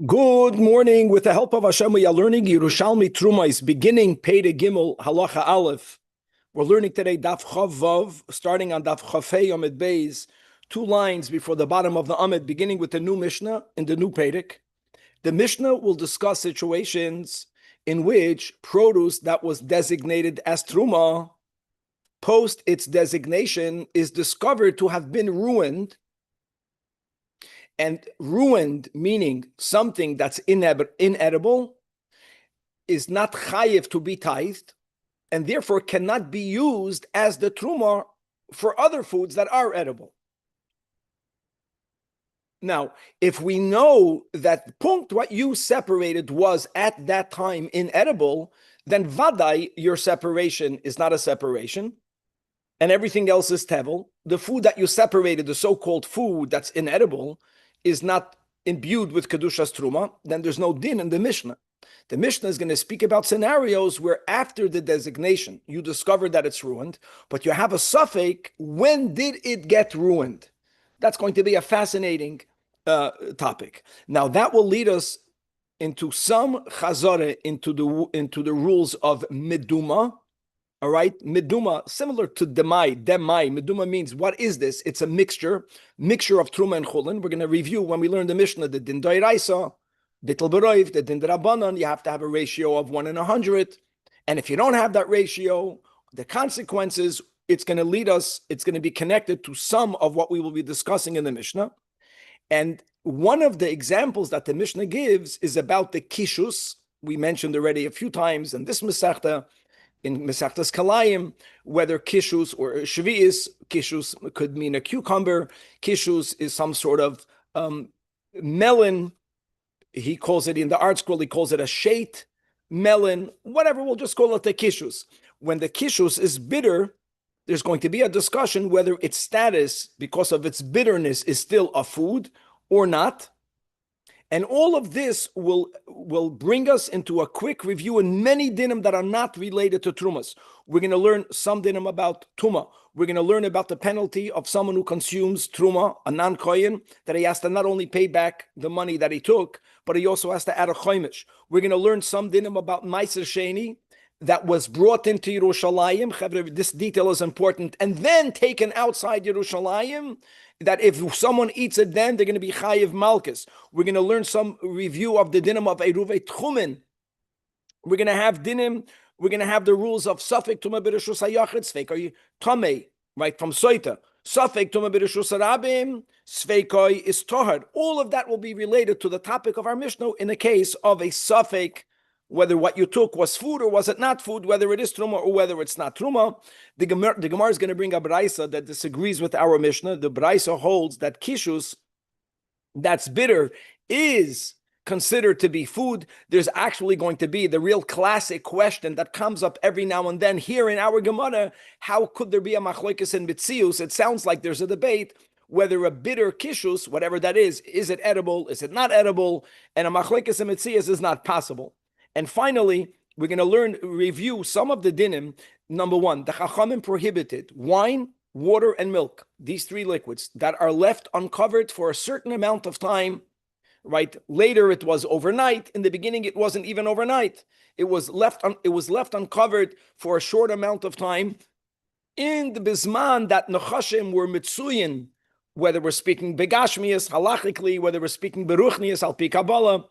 Good morning. With the help of Hashem, we are learning Yerushalmi Trumais, beginning Pei de Gimel, Halacha Aleph. We're learning today Daf Chav Vav, starting on Daf Chafei Amid Beis, 2 lines before the bottom of the Amid, beginning with the new Mishnah in the new Pedic. The Mishnah will discuss situations in which produce that was designated as Truma, post its designation, is discovered to have been ruined. And ruined, meaning something that's inedible, is not chayiv to be tithed, and therefore cannot be used as the truma for other foods that are edible. Now, if we know that punkt what you separated was at that time inedible, then vadai, your separation is not a separation, and everything else is tevel. The food that you separated, the so-called food that's inedible, is not imbued with Kedushas Truma, then there's no din in the Mishnah. The Mishnah is going to speak about scenarios where after the designation, you discover that it's ruined, but you have a suffix, when did it get ruined? That's going to be a fascinating topic. Now, that will lead us into some chazare, into the rules of meduma. All right, meduma, similar to demai. Meduma means, what is this? It's a mixture of truma and chulin. We're going to review when we learn the Mishnah, the din doiraisa, bittul beroiv, the din drabanan. You have to have a ratio of 1 in 100, and if you don't have that ratio, the consequences, it's going to lead us. It's going to be connected to some of what we will be discussing in the Mishnah. And one of the examples that the Mishnah gives is about the kishus. We mentioned already a few times in this Masechta, in Mesachtas Kalayim, whether kishus or shvi'is. Kishus could mean a cucumber. Kishus is some sort of melon. He calls it, in the art scroll, he calls it a shait melon, whatever, we'll just call it the kishus. When the kishus is bitter, there's going to be a discussion whether its status, because of its bitterness, is still a food or not. And all of this will bring us into a quick review in many dinim that are not related to trumas. We're going to learn some dinim about tuma. We're going to learn about the penalty of someone who consumes truma, a non-kohen, that he has to not only pay back the money that he took, but he also has to add a choimish. We're going to learn some dinim about meiser sheni that was brought into Yerushalmi. This detail is important, and then taken outside Yerushalmi, that if someone eats it, then they're going to be chayiv malchus. We're going to learn some review of the dinim of eruvei tchumen. We're going to have dinim. We're going to have the rules of suffik tuma b'reshus hayachid, sveikoi tamei, right, from soita. Suffik tuma b'reshus harabim, sveikoi is tohar. All of that will be related to the topic of our Mishnah in the case of a suffik, whether what you took was food or was it not food, whether it is truma or whether it's not truma. The Gemara is going to bring a braisa that disagrees with our Mishnah. The braisa holds that kishus, that's bitter, is considered to be food. There's actually going to be the real classic question that comes up every now and then here in our Gemara: how could there be a machlokes in mitzius? It sounds like there's a debate whether a bitter kishus, whatever that is it edible? Is it not edible? And a machlokes in mitzius is not possible. And finally, we're going to review some of the dinim. Number one, the Chachamim prohibited wine, water, and milk, these 3 liquids that are left uncovered for a certain amount of time, right? Later it was overnight. In the beginning, it wasn't even overnight. It was left uncovered for a short amount of time. In the bisman that nechashim were mitzuyin, whether we're speaking begashmias, halachically, whether we're speaking beruchnias, al pi Kabbalah.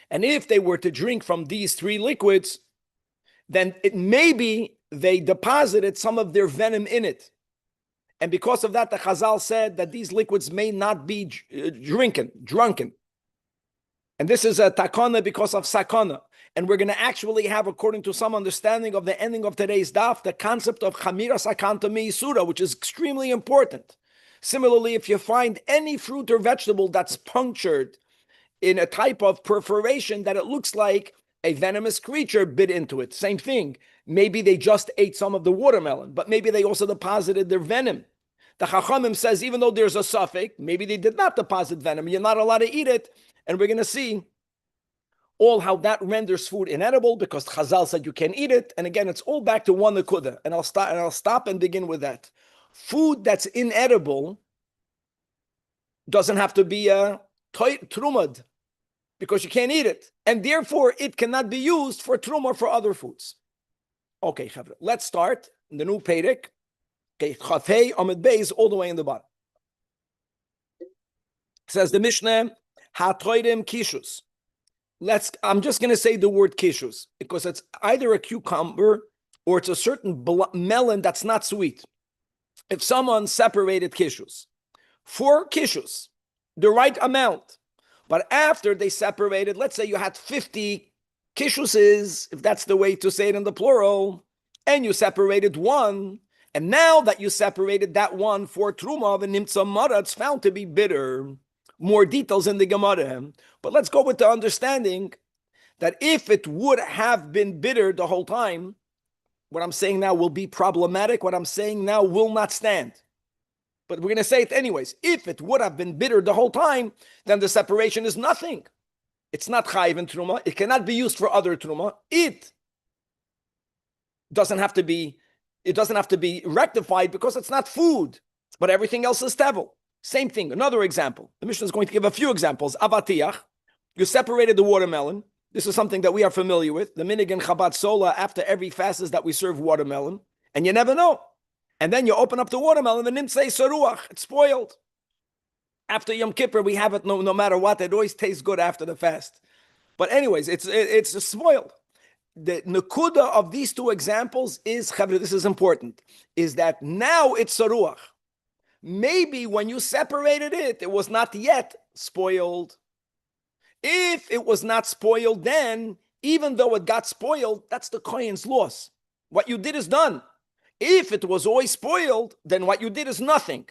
And if they were to drink from these 3 liquids, then it maybe they deposited some of their venom in it. And because of that, the Chazal said that these liquids may not be drunken. And this is a takana because of sakana. And we're going to actually have, according to some understanding of the ending of today's daf, the concept of chamira sakanta meisura, which is extremely important. Similarly, if you find any fruit or vegetable that's punctured in a type of perforation that it looks like a venomous creature bit into it, same thing. Maybe they just ate some of the watermelon, but maybe they also deposited their venom. The Chachamim says, even though there's a suffix, maybe they did not deposit venom. You're not allowed to eat it. And we're going to see all how that renders food inedible, because Chazal said you can't eat it. And again, it's all back to one nekuda. And I'll stop and begin with that. Food that's inedible doesn't have to be a trumad. because you can't eat it. And therefore, it cannot be used for truma for other foods. Okay, chavre, let's start in the new Perek. Okay, Chafei Amid Beis, all the way in the bottom. Says the Mishnah, Hatoidim Kishus. I'm just going to say the word kishus because it's either a cucumber or it's a certain melon that's not sweet. If someone separated kishus, 4 kishus, the right amount, but after they separated, let's say you had 50 kishuses, if that's the way to say it in the plural, and you separated one, and now that you separated that one for truma, the nimtza mara, it's found to be bitter. More details in the Gemara. But let's go with the understanding that if it would have been bitter the whole time, what I'm saying now will be problematic. What I'm saying now will not stand. But we're going to say it anyways. If it would have been bitter the whole time, then the separation is nothing. It's not chayiv in truma. It cannot be used for other truma. It doesn't have to be rectified because it's not food, but everything else is tevel. Same thing. Another example. The Mishnah is going to give a few examples. Avatiach. You separated the watermelon. This is something that we are familiar with. The minig in Chabad Sola, after every fast, is that we serve watermelon. And you never know. And then you open up the watermelon, and nimtzei saruach. It's spoiled. After Yom Kippur, we have it no matter what. It always tastes good after the fast. But anyways, it's spoiled. The nekuda of these two examples is, this is important, is that now it's saruach. Maybe when you separated it, it was not yet spoiled. If it was not spoiled then, even though it got spoiled, that's the kohen's loss. What you did is done. If it was always spoiled, then what you did is nothing.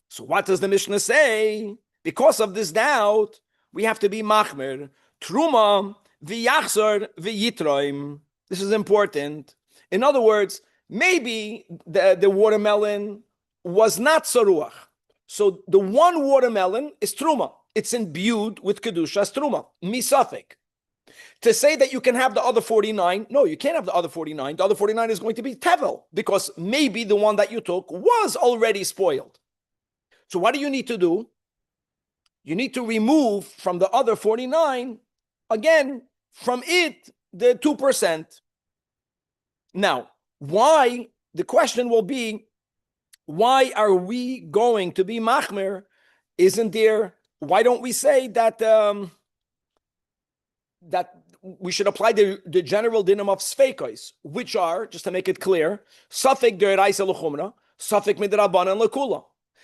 So what does the Mishnah say? Because of this doubt, we have to be machmer. Truma v'yachzor v'yitroim. This is important. In other words, maybe the watermelon was not saruach. So the one watermelon is truma. It's imbued with kedushas truma, misafik. To say that you can have the other 49, no, you can't have the other 49. The other 49 is going to be tevel because maybe the one that you took was already spoiled. So what do you need to do? You need to remove from the other 49, again, from it, the 2%. Now, why? The question will be, why are we going to be machmer? Isn't there? Why don't we say that that we should apply the general dinim of sfeikos, which are, just to make it clear, safek deraisa l'chumra, safek midrabanan l'kula.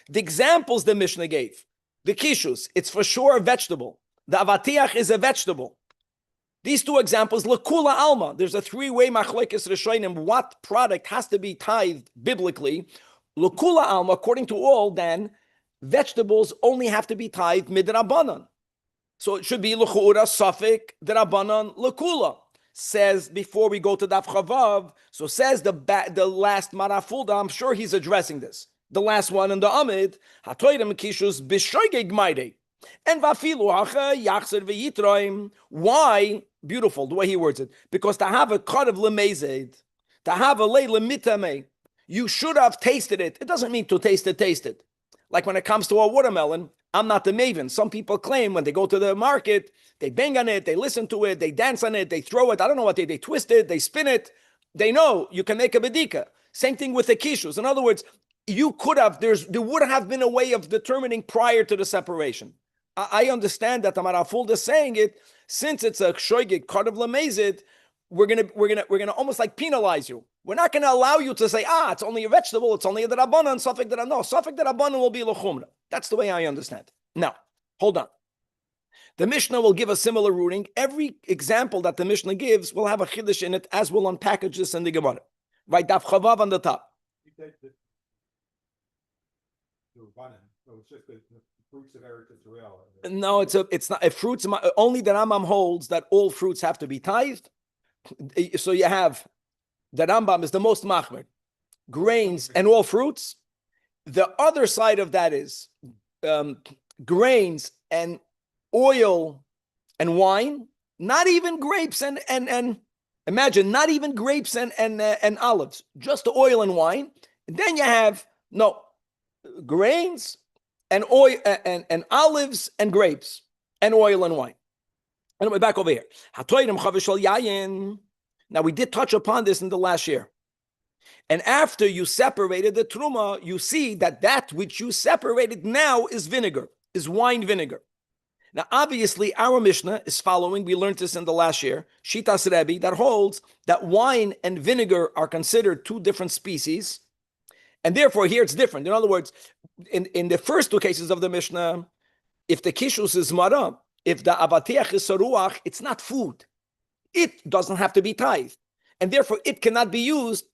The examples the Mishnah gave, the kishus, it's for sure a vegetable. The avatiach is a vegetable. These two examples, l'kula alma. There's a 3-way machlekes rishonim. What product has to be tithed biblically? L'kula alma, according to all, then, vegetables only have to be tithed midrabanan. So it should be l'chu'ura safek d'rabanan l'kula. Says, before we go to Daf Chavav, so says the last marafulda, I'm sure he's addressing this. The last one in the Amid, hatoidem kishus b'shoigeg maide. And vafilu hacha yachzer v'yitroim. Why? Beautiful, the way he words it. Because to have a cut of lemezed, to have a lei lemitame, you should have tasted it. It doesn't mean to taste it. Like when it comes to a watermelon, I'm not the maven. Some people claim when they go to the market, they bang on it, they listen to it, they dance on it, they throw it. I don't know what they twist it, they spin it. They know you can make a bedika. Same thing with the kishus. In other words, you could have, there would have been a way of determining prior to the separation. I understand that the Marafulda is saying it, since it's a shoygig cut of lamezid, we're gonna almost like penalize you. We're not gonna allow you to say, it's only a vegetable, it's only a derabanan, safek derabanan. No, safek derabanan will be l'chumra. That's the way I understand. Now, hold on. The Mishnah will give a similar ruling. Every example that the Mishnah gives will have a chiddush in it, as we'll unpackage this in the Gemara. Right, Daf Chavav on the top. So it's just the fruits of Eretz Israel. No, it's not a fruits. Only the Rambam holds that all fruits have to be tithed. So you have the Rambam is the most machmer, grains and all fruits. The other side of that is grains and oil and wine. Not even grapes and imagine not even grapes and olives, just the oil and wine. And then you have grains and oil and olives and grapes and oil and wine. Anyway, back over here. Now, we did touch upon this in the last year. And after you separated the truma, you see that which you separated now is vinegar, is wine vinegar. Now, obviously, our Mishnah is following, we learned this in the last year, Shitas Rebbe, that holds that wine and vinegar are considered two different species. And therefore, here it's different. In other words, in the first two cases of the Mishnah, if the kishus is mara, if the avatiach is saruach, it's not food. It doesn't have to be tithed. And therefore, it cannot be used.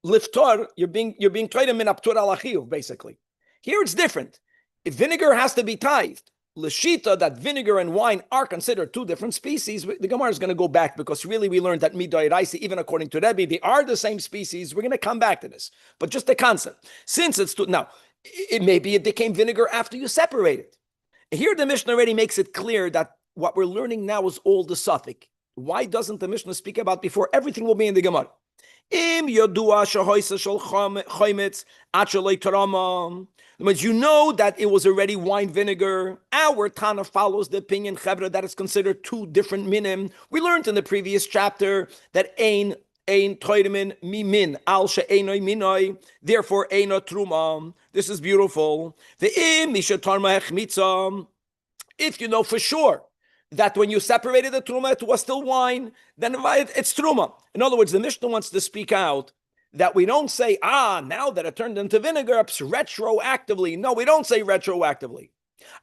Liftor, you're being toidim min aptur al achiyuv, basically. Here it's different. If vinegar has to be tithed, l'shita, that vinegar and wine are considered two different species, the Gemara is going to go back because really we learned that midai raisi, even according to Rabbi, they are the same species. We're going to come back to this. But just the concept. Since it's two, now, maybe it became vinegar after you separate it. Here the Mishnah already makes it clear that what we're learning now is all the suffix. Why doesn't the Mishnah speak about before? Everything will be in the Gemara. Im yodua shahoisa shel chometz achalei tarama. But you know that it was already wine vinegar. Our Tana follows the opinion chevra that is considered two different minim. We learned in the previous chapter that ein toidemin mimin al she'enoi minoi. Therefore, eino truma. This is beautiful. The im mishatarma hechmitza. If you know for sure that when you separated the truma, it was still wine, then it's truma. In other words, the Mishnah wants to speak out that we don't say, now that it turned into vinegar, retroactively. No, we don't say retroactively.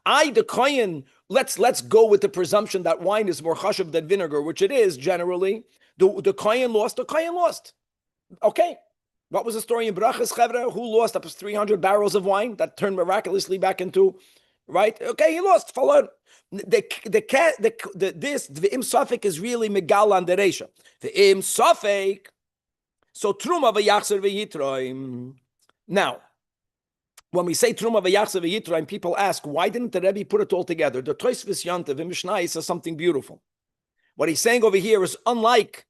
The kohen, let's go with the presumption that wine is more chashuv than vinegar, which it is generally. The kohen lost, Okay. What was the story in Brachas Chevra? Who lost up to 300 barrels of wine that turned miraculously back into, right? Okay, he lost. Follow. The im safek is really megal on the reisha. The im safek, so truma v'yachzer v'yitroim. Now, when we say truma v'yachzer v'yitroim, people ask, why didn't the Rebbe put it all together? The Tosfos Yantav in Mishnah says something beautiful. What he's saying over here is unlike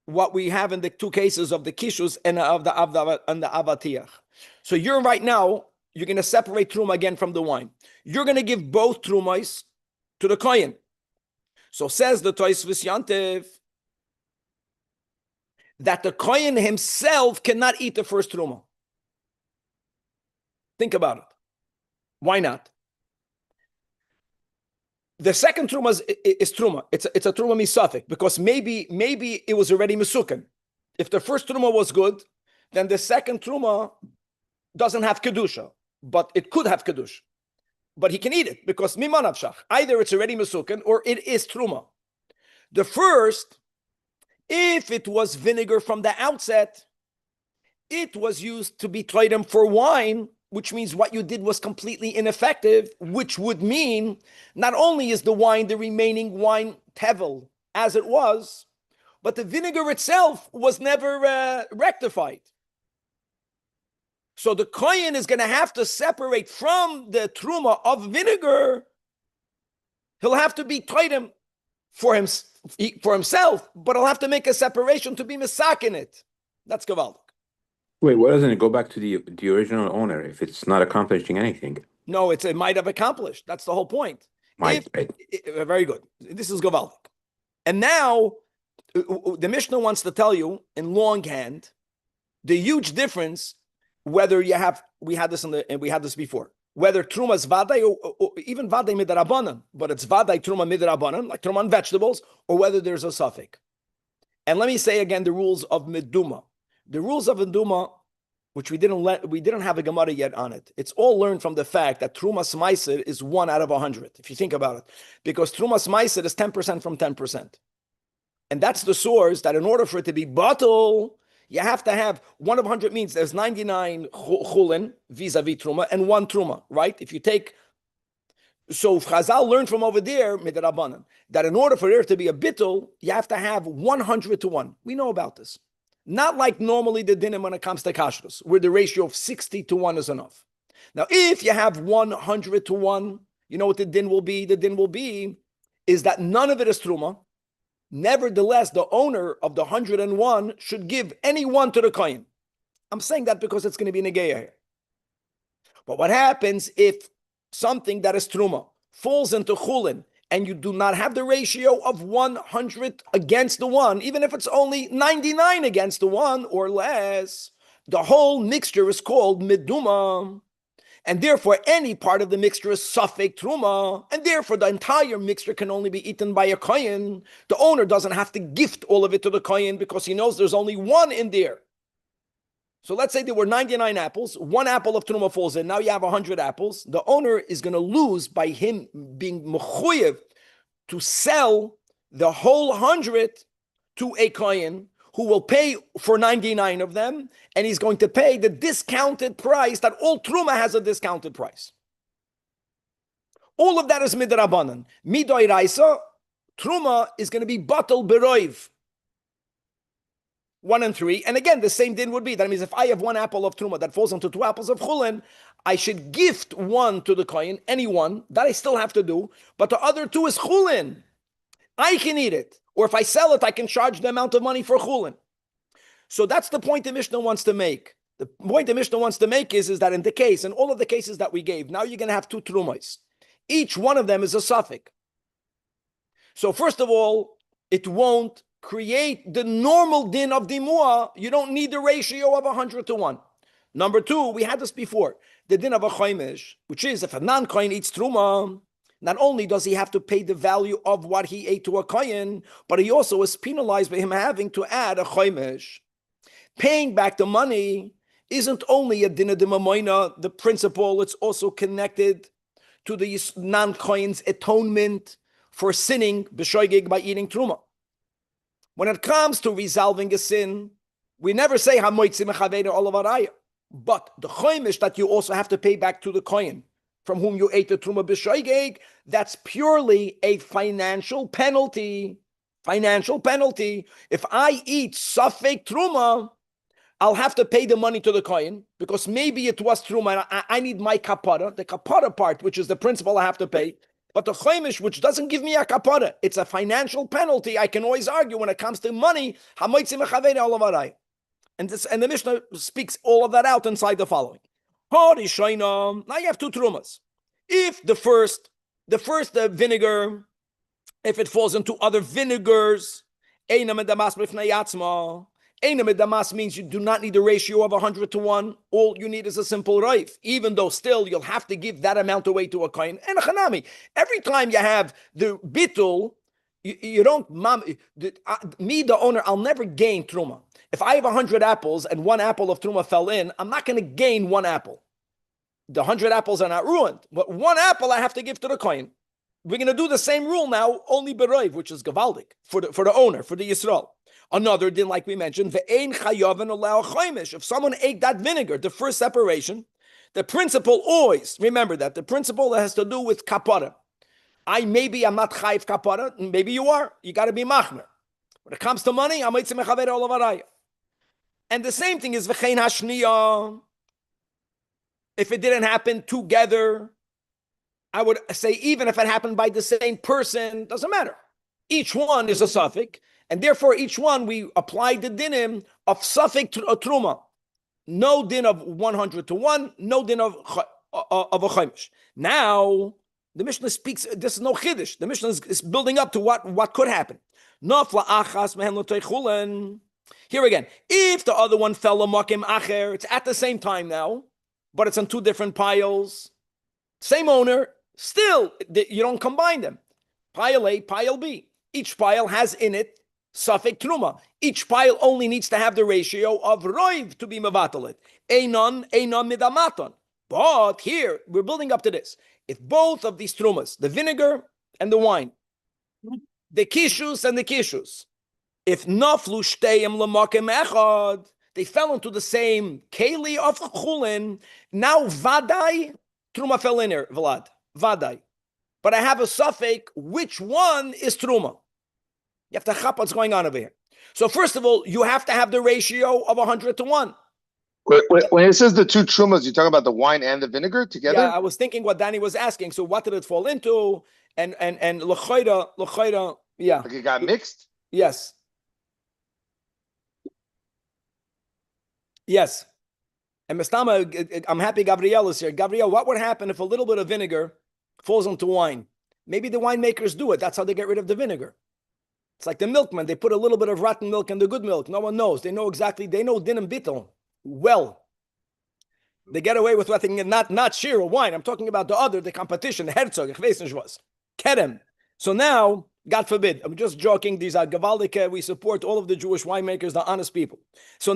what we have in the two cases of the kishus and of the avatiach. So you're right now, you're going to separate truma again from the wine. You're going to give both trumais to the kohen. So says the Tosfos Yantav that the kohen himself cannot eat the first truma. Think about it. Why not? The second truma is truma. It's a truma misafik because maybe it was already mesukan. If the first truma was good, then the second truma doesn't have kedusha, but it could have kedusha. But he can eat it because mimanavshach. Either it's already mesukan or it is truma. The first, if it was vinegar from the outset, it was used to be toidim for wine, which means what you did was completely ineffective, which would mean not only is the wine, the remaining wine, tevel, as it was, but the vinegar itself was never rectified. So the kohen is going to have to separate from the truma of vinegar. He'll have to be toidim for himself, but he'll have to make a separation to be misak in it. That's gavaldik. Wait, why doesn't it go back to the original owner if it's not accomplishing anything? No, it might have accomplished. That's the whole point. Right. Very good. This is gavaldik. And now the Mishnah wants to tell you in longhand the huge difference whether we had this before, whether truma is vaday or even vaday midrabanan, but it's vaday truma midrabanan, like truma on vegetables, or whether there's a suffix. And let me say again the rules of meduma. The rules of meduma, which we didn't have a Gemara yet on it. It's all learned from the fact that trumas meiser is 1 out of 100, if you think about it, because trumas meiser is 10% from 10%, and that's the source that in order for it to be bottle, you have to have 1 of 100 means there's 99 chulin vis-a-vis truma and 1 truma, right? If you take, so Chazal learned from over there midrabanan that in order for there to be a bittul, you have to have 100 to 1. We know about this. Not like normally the dinim when it comes to kashrus, where the ratio of 60 to 1 is enough. Now, if you have 100 to 1, you know what the din will be? The din will be is that none of it is truma. Nevertheless, the owner of the 101 should give any one to the kohen. I'm saying that because it's going to be negeya here. But what happens if something that is truma falls into chulin and you do not have the ratio of 100 against the 1, even if it's only 99 against the 1 or less, the whole mixture is called meduma. And therefore, any part of the mixture is suffik truma, and therefore the entire mixture can only be eaten by a kohen. The owner doesn't have to gift all of it to the kohen because he knows there's only 1 in there. So let's say there were 99 apples, 1 apple of truma falls in, now you have 100 apples. The owner is going to lose by him being mechuyev to sell the whole 100 to a kohen who will pay for 99 of them, and he's going to pay the discounted price that all truma has a discounted price. All of that is midrabanan. Midoy raisa, truma is going to be batal beroiv. 1 and 3, and again, the same din would be. That means if I have 1 apple of truma that falls into 2 apples of chulin, I should gift 1 to the kohen, any one, that I still have to do, but the other 2 is chulin. I can eat it. Or if I sell it, I can charge the amount of money for chulin. So that's the point the Mishnah wants to make. The point the Mishnah wants to make is that in the case, in all of the cases that we gave, now you're going to have 2 trumos. Each one of them is a suffix. So first of all, it won't create the normal din of dimua. You don't need the ratio of 100 to 1. Number 2, we had this before. The din of a chaimish, which is if a non-kohen eats truma, not only does he have to pay the value of what he ate to a kohen, but he also is penalized by him having to add a chaimish. Paying back the money isn't only a din of dimamoina, the principle, it's also connected to the non-kohen's atonement for sinning b'shoigig by eating truma. When it comes to resolving a sin, we never say hamoitzi mechaveda olavaraya, but the chaimish that you also have to pay back to the kohen from whom you ate the truma b'shoigeg, that's purely a financial penalty. Financial penalty. If I eat suffik truma, I'll have to pay the money to the kohen because maybe it was truma. I need my kapara, the kapara part, which is the principal I have to pay. But the chaimish, which doesn't give me a kapara, it's a financial penalty. I can always argue when it comes to money. And the Mishnah speaks all of that out inside the following. Now you have 2 trumas. If the first vinegar, if it falls into other vinegars, damas means you do not need a ratio of 100 to 1. All you need is a simple raif, even though still you'll have to give that amount away to a kohen. And a chanami, every time you have the bitul, you don't, me, the owner, I'll never gain truma. If I have 100 apples and 1 apple of truma fell in, I'm not going to gain 1 apple. The 100 apples are not ruined, but 1 apple I have to give to the kohen. We're going to do the same rule now, only beroiv, which is gavaldik, for the owner, for the Yisrael. Another din, like we mentioned, ve'ein chayaven allow chaimish. If someone ate that vinegar, the first separation, the principle always, remember that, the principle that has to do with kapara. I'm not chayiv kapara, maybe you are. You got to be machmer. When it comes to money, I'm mitzvah mechaver olavaraya. And the same thing is v'chein hashniya. If it didn't happen together, I would say even if it happened by the same person, doesn't matter. Each one is a suffix, and therefore each one we apply the dinim of suffix to a truma. No din of 100 to 1, no din of a chaimish. Now, the Mishnah speaks, this is no chiddush. The Mishnah is building up to what could happen. Here again, if the other one fell a makim acher, it's at the same time now, but it's on 2 different piles. Same owner, still, you don't combine them. Pile A, pile B. Each pile has in it suffix truma. Each pile only needs to have the ratio of roiv to be mevatalit. Einon midamaton. But here, we're building up to this. If both of these trumas, the vinegar and the wine, the kishus and the kishus, if naflu shteim lemakim echad, they fell into the same keli of chulin, now vadai, truma fell in here, Vlad, vadai. But I have a suffix, which one is truma? You have to chap what's going on over here. So first of all, you have to have the ratio of 100 to 1. When it says the 2 trumas, you're talking about the wine and the vinegar together? Yeah, I was thinking what Danny was asking. So what did it fall into? And l'chayda, yeah. Like it got mixed? Yes. Yes. And Mestama, I'm happy Gabrielle is here. Gabrielle, what would happen if a little bit of vinegar falls into wine? Maybe the winemakers do it. That's how they get rid of the vinegar. It's like the milkman. They put a little bit of rotten milk in the good milk. No one knows. They know exactly. They know din and bittel well. They get away with nothing, not shir or wine. I'm talking about the competition, the Herzog, Kerem. So now, God forbid, I'm just joking. These are Gavaldik. We support all of the Jewish winemakers, the honest people. So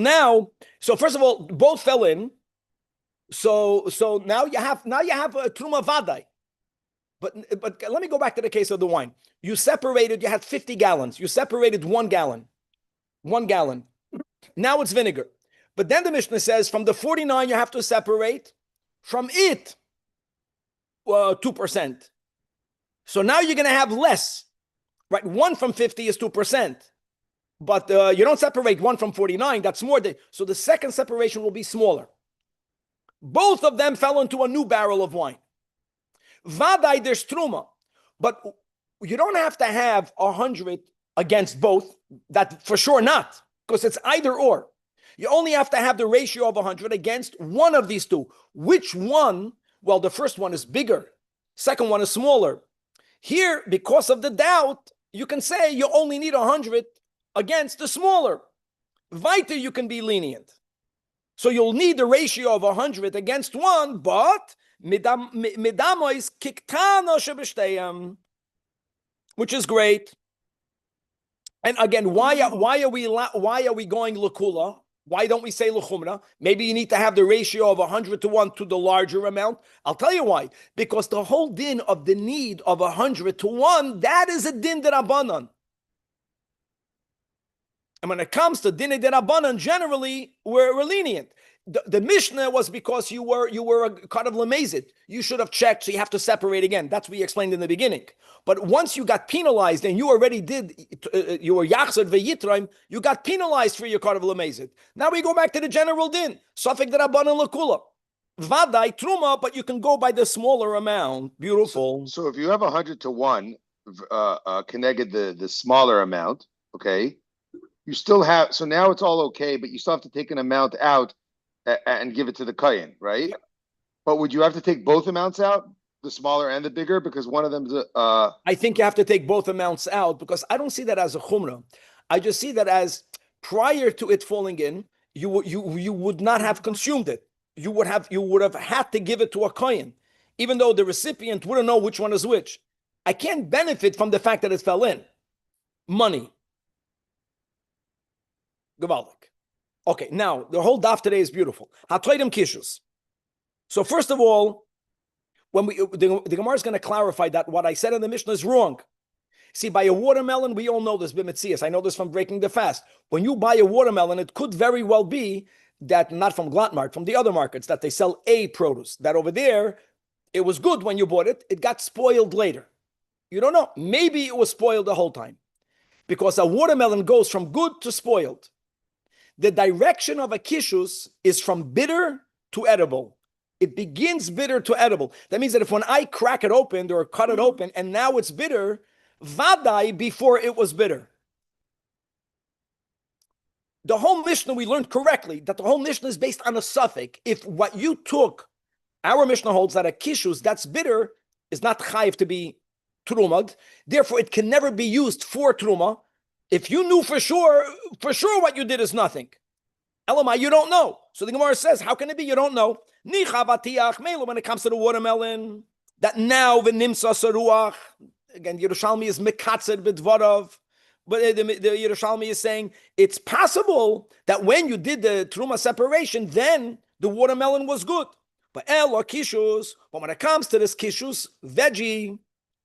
first of all, both fell in. So now you have a truma vadai. But let me go back to the case of the wine. You had 50 gallons. You separated 1 gallon. 1 gallon. Now it's vinegar. But then the Mishnah says from the 49 you have to separate from it 2%. So now you're going to have less, right? 1 from 50 is 2%. But you don't separate 1 from 49. That's more. So the second separation will be smaller. Both of them fell into a new barrel of wine. Vadai, there's truma. But you don't have to have 100 against both. That for sure not. Because it's either or. You only have to have the ratio of 100 against one of these two. Which one? Well, the first one is bigger. Second one is smaller. Here, because of the doubt, you can say you only need 100 against the smaller. Weiter, you can be lenient. So you'll need the ratio of 100 against one, but midamois kiktana shebeshteyam, which is great. And again, why are we going lekula? Why don't we say l'chumra? Maybe you need to have the ratio of 100 to 1 to the larger amount. I'll tell you why. Because the whole din of the need of 100 to 1, that is a din d'Rabbanan. And when it comes to din d'Rabbanan, generally, we're lenient. The Mishnah was because you were a kind of lamezid. You should have checked, so you have to separate again. That's what we explained in the beginning. But once you got penalized and you already you were yachzad veyitraim, you got penalized for your kind of lamezid. Now we go back to the general din. Safek d'Rabbanan l'kula. Vadai truma, but you can go by the smaller amount. Beautiful. So if you have 100 to 1, connected the smaller amount, okay, you still have, so now it's all okay, but you still have to take an amount out and give it to the Kayin, right? Yep. But would you have to take both amounts out, the smaller and the bigger, because one of them's I think you have to take both amounts out, because I don't see that as a chumrah. I just see that as prior to it falling in, you would not have consumed it. You would have had to give it to a Kayin, even though the recipient wouldn't know which one is which. I can't benefit from the fact that it fell in. Money. Gewaldig. Okay, now the whole daf today is beautiful. Hatoidim kishus. So first of all, when the Gemara is going to clarify that what I said in the Mishnah is wrong. See, by a watermelon, we all know this b'metzias. I know this from breaking the fast. When you buy a watermelon, it could very well be that not from Glattmart, from the other markets, that they sell a produce. That over there, it was good when you bought it. It got spoiled later. You don't know. Maybe it was spoiled the whole time, because a watermelon goes from good to spoiled. The direction of a kishus is from bitter to edible. It begins bitter to edible. That means that if when I crack it open or cut it open and now it's bitter, vadai before it was bitter. The whole Mishnah we learned correctly, that the whole Mishnah is based on a suffix. If what you took, our Mishnah holds that a kishus that's bitter is not chayiv to be trumad, therefore it can never be used for truma. If you knew for sure what you did is nothing. Elamai, you don't know. So the Gemara says, how can it be you don't know? When it comes to the watermelon, that now v'nimsa saruach, again, Yerushalmi is mekatzed b'dvarav, but the Yerushalmi is saying it's possible that when you did the truma separation, then the watermelon was good. But kishus, but when it comes to this kishus, veggie,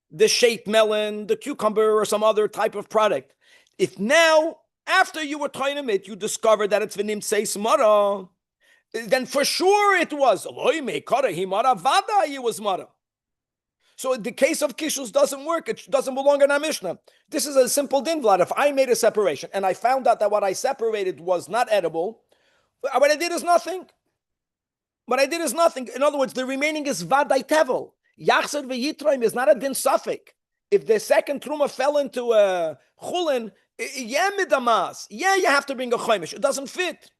the shaped melon, the cucumber, or some other type of product, if now, after you were trying it, you discovered that it's v'nimtzei mara, then for sure it was. It was mara. So the case of kishus doesn't work. It doesn't belong in our Mishnah. This is a simple din, Vlad. If I made a separation and I found out that what I separated was not edible, what I did is nothing. What I did is nothing. In other words, the remaining is vaday tevel. Yachzad v'yitraim is not a din suffik. If the second truma fell into a chulin, you have to bring a chaimish. It doesn't fit.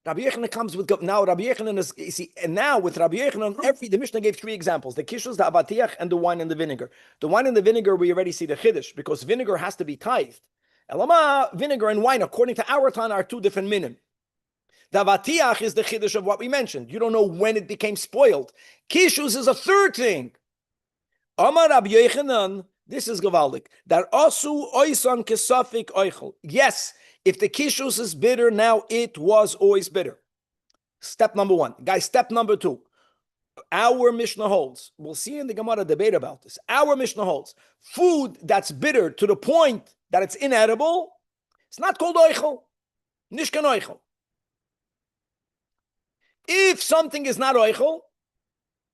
Rabbi Yochanan comes with now. Rabbi Yochanan is, you see, and now with Rabbi Yochanan, the Mishnah gave 3 examples: the kishus, the avatiach, and the wine and the vinegar. The wine and the vinegar, we already see the chiddush because vinegar has to be tithed. Elama, vinegar and wine, according to our Tana, are 2 different minim. The avatiach is the chiddush of what we mentioned. You don't know when it became spoiled. Kishus is a 3rd thing. Amar Rabbi Yochanan, this is gavaldik. That asu oisan kesafik oichel. Yes. If the kishus is bitter, now it was always bitter. Step number 1. Guys, step number 2. Our Mishnah holds, we'll see in the Gemara debate about this. Our Mishnah holds, food that's bitter to the point that it's inedible, it's not called oichel. Nishkan oichel. If something is not oichel,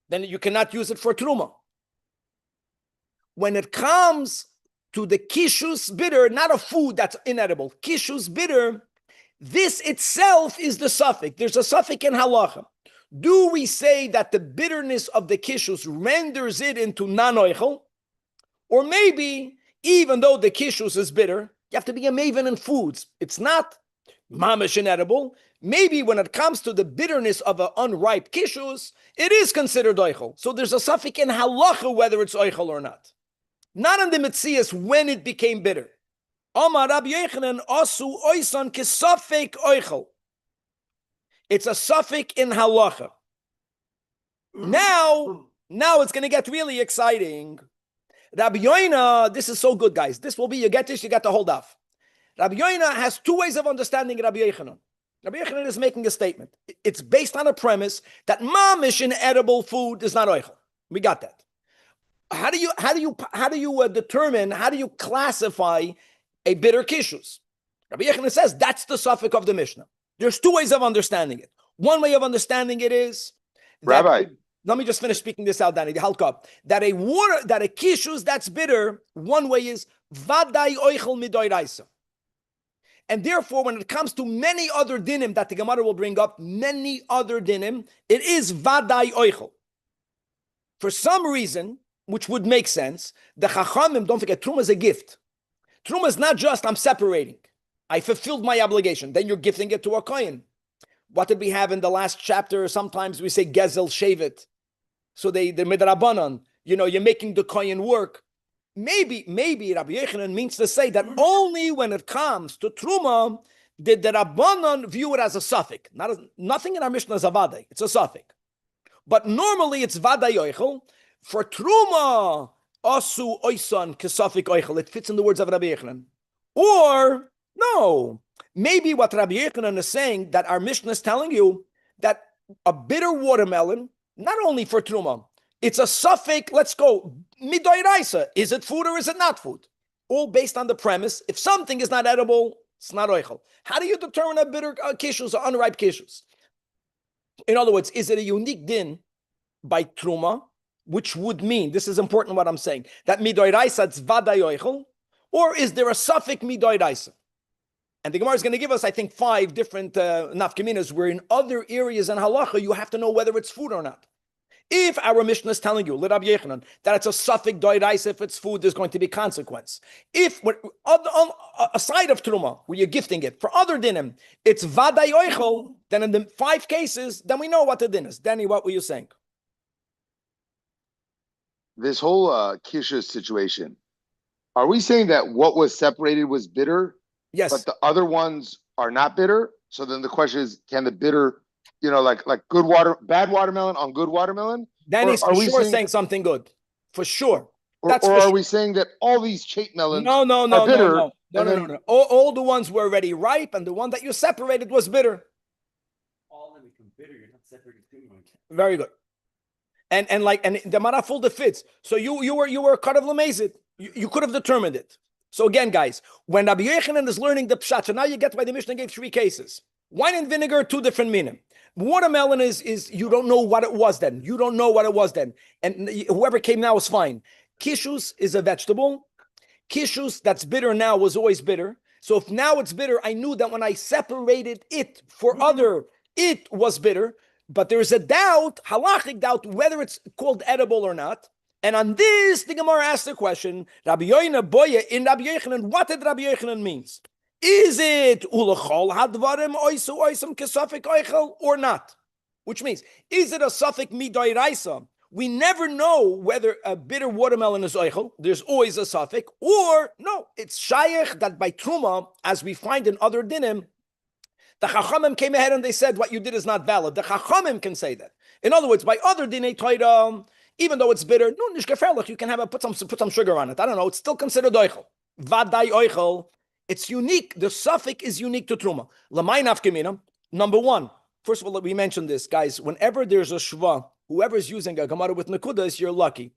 then you cannot use it for truma. When it comes to the kishus bitter, not a food that's inedible, kishus bitter, this itself is the suffix. There's a suffix in halacha. Do we say that the bitterness of the kishus renders it into non-oichel? Or maybe, even though the kishus is bitter, you have to be a maven in foods. It's not mamish inedible. Maybe when it comes to the bitterness of an unripe kishus, it is considered oichel. So there's a suffix in halacha whether it's oichel or not. Not in the Metzias when it became bitter. Amar Rabbi Yochanan asu oisan kesafek oichel. It's a suffix in halacha. Now it's going to get really exciting. Rabbi Yoina, this is so good, guys. This will be, you get this, you got the hold off. Rabbi Yoina has 2 ways of understanding Rabbi Yochanan. Rabbi Yochanan is making a statement. It's based on a premise that mamish in edible food is not oichel. We got that. How do you determine, how do you classify a bitter kishus? Rabbi Yochanan says that's the suffix of the Mishnah. There's 2 ways of understanding it. One way of understanding it is that, Rabbi, let me just finish speaking this out, Danny. Halka. That a kishus that's bitter, one way is vadai oichel midoiraisa. And therefore, when it comes to many other dinim that the Gemara will bring up, many other dinim, it is vadai oichel. For some reason, which would make sense, the Chachamim, don't forget, Truma is a gift. Truma is not just, I'm separating. I fulfilled my obligation. Then you're gifting it to a Kohen. What did we have in the last chapter? Sometimes we say Gezel Shevet. So they're midrabanan. You're making the Kohen work. Maybe Rabbi Yochanan means to say that only when it comes to Truma did the Rabbanan view it as a suffix. Nothing in our Mishnah is a Vadai. It's a suffix. But normally it's Vadai Yochel. For Truma, Asu Oisan Kesafik Oichel. It fits in the words of Rabbi Yochanan. Or, no, maybe what Rabbi Yochanan is saying, that our Mishnah is telling you that a bitter watermelon, not only for Truma, it's a suffix, let's go, Midoiraisa. Is it food or is it not food? All based on the premise, if something is not edible, it's not Oichel. How do you determine a bitter kishus or unripe kishus? In other words, is it a unique din by Truma? Which would mean, this is important what I'm saying, that midoiraisa it's vaday oichel, or is there a suffix midoiraisa? And the Gemara is going to give us, I think, 5 different nafkaminas where in other areas in halacha you have to know whether it's food or not. If our Mishnah is telling you, Rabbi Yochanan, that it's a suffix doiraisa, if it's food, there's going to be consequence. If, aside of truma, where you're gifting it, for other dinim, it's vaday oichel, then in the 5 cases, then we know what the din is. Danny, what were you saying? this whole Kisha situation, are we saying that what was separated was bitter? Yes. But the other ones are not bitter? So then the question is, can the bitter, like bad watermelon on good watermelon? Danny's for sure saying something good. For sure. Or are we saying that all these chape melons are bitter? No. All the ones were already ripe, and the one that you separated was bitter. All of them become bitter. You're not separating two. Very good. And the maraful fits. So you were kind of lamazed. You could have determined it. So again, guys, when Rabbi Yochanan is learning the pshat, so now you get why the Mishnah gave 3 cases. Wine and vinegar, 2 different minim. Watermelon is you don't know what it was then. You don't know what it was then. And whoever came now is fine. Kishus is a vegetable. Kishus that's bitter now was always bitter. So if now it's bitter, I knew that when I separated it for other, it was bitter. But there is a doubt, halachic doubt, whether it's called edible or not. And on this, the Gemara asked the question, Rabbi Yoina Boya in Rabbi Yochanan, what did Rabbi Yochanan means? Is it ulachol hadvarim oisu oisum kesafik oichel or not? Which means, is it a suffik midoiraisa? We never know whether a bitter watermelon is oichel. There's always a suffik. Or, no, it's shayach that by truma, as we find in other dinim, the Chachamim came ahead and they said what you did is not valid. The Chachamim can say that. In other words, by other dinei Torah, even though it's bitter, no, nish gefährlich, you can have put some sugar on it. I don't know. It's still considered oichel. Vadai oichel. It's unique. The suffix is unique to truma. Lamay nafkemina. Number one. First of all, we mentioned this, guys. Whenever there's a shva, whoever's using a gemara with nekudas, you're lucky.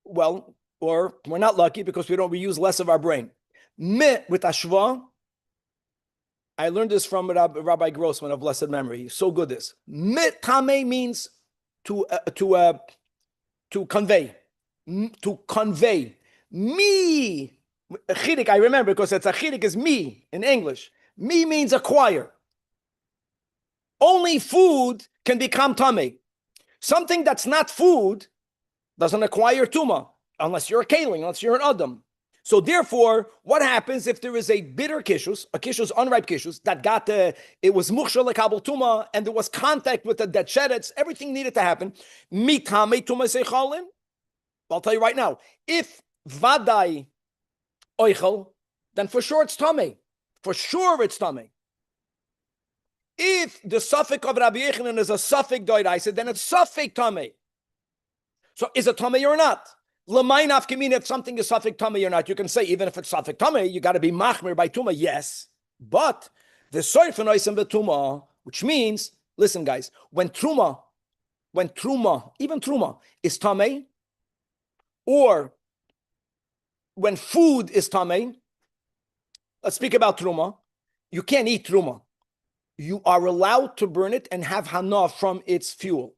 Well, or we're not lucky because we use less of our brain. Me with a shva. I learned this from Rabbi Grossman of blessed memory. He's so good. This mitame means to convey, to convey. Me chidik, I remember because it's a chidik is me in English. Me means acquire. Only food can become tame. Something that's not food doesn't acquire tuma unless you're a kaling, unless you're an adam. So therefore, what happens if there is a bitter kishus, unripe kishus, that got it was mukhshal lekabel tuma, and there was contact with the dead sheretz, everything needed to happen. Mitame tuma seichalin. I'll tell you right now, if vadai oichel, then for sure it's tame. For sure it's tame. If the suffix of Rabbi Yechanan is a suffix doiraisa, then it's suffix tame. So is it tame or not? L'may nafkemin, if something is suffix tame or not, you can say even if it's suffix tame, you got to be machmir by tuma. Yes, but the soif and oisem betuma, which means, listen, guys, when truma, even truma is tame, or when food is tame, let's speak about truma. You can't eat truma. You are allowed to burn it and have hana from its fuel.